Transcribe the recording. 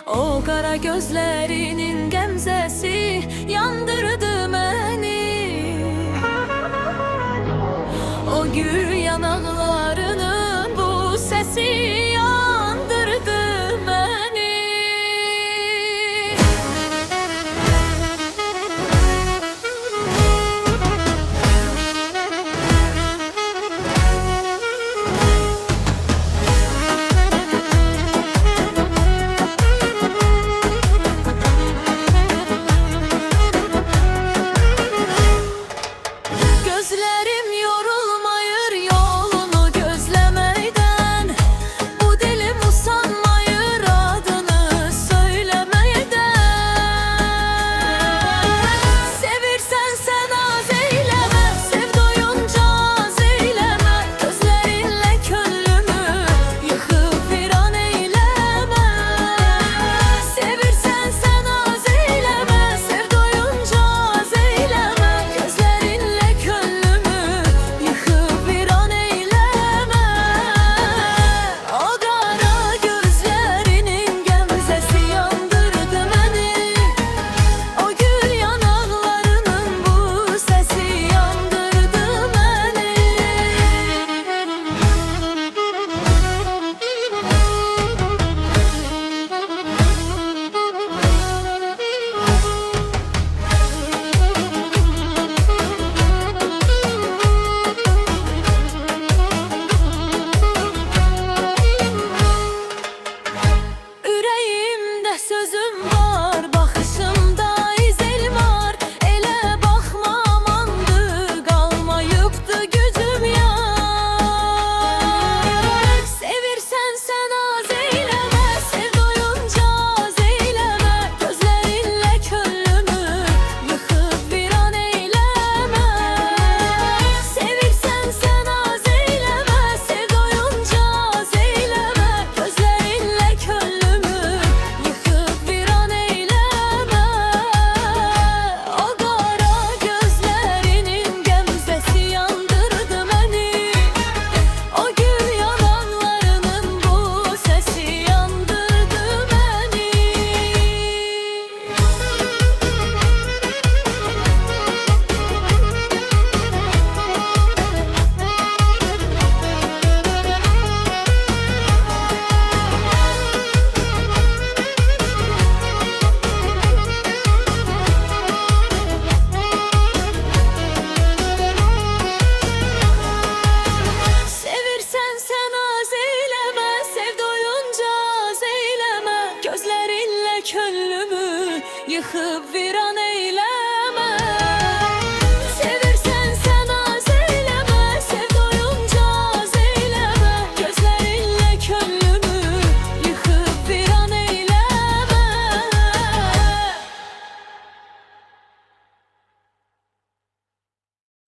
O kara gözlerinin gemzesi yandırdı beni. O gül yanaklarının bu sesi yandırdı beni. Gözlerim yorulmayır yolunu gözlemeyden, bu dilim usanmayır adını söylemeyden. Sevirsen sen az eyleme, sev doyunca az eyleme. Gözlerinle könlümü yıkıp viran eyleme. Sevirsen sen az eyleme, sev doyunca az eyleme. Gözlerinle könlümü yıkıp viran eyleme. O kara gözlerinin gemzesi yandırdı beni. O gül yanaklarının bu sesi yandırdı beni. Yüreğimde sözüm var, bakışımda izim var. Ele bakmam andı, kalmayıptı gücüm yar. Sevirsen sen az eyleme, sev doyunca az eyleme. Gözlerinle könlümü yıkıp viran eyleme. Sevirsen sen az eyleme, sev doyunca az eyleme. Gözlerinle könlümü yıkıp viran eyleme. O kara gözlerinin gemzesi yandırdı beni. O gül yanaklarının bu sesi yandırdı beni. Sevirsen sen az eyleme, sev doyunca az eyleme. Gözlerinle könlümü yıkıp viran eyleme.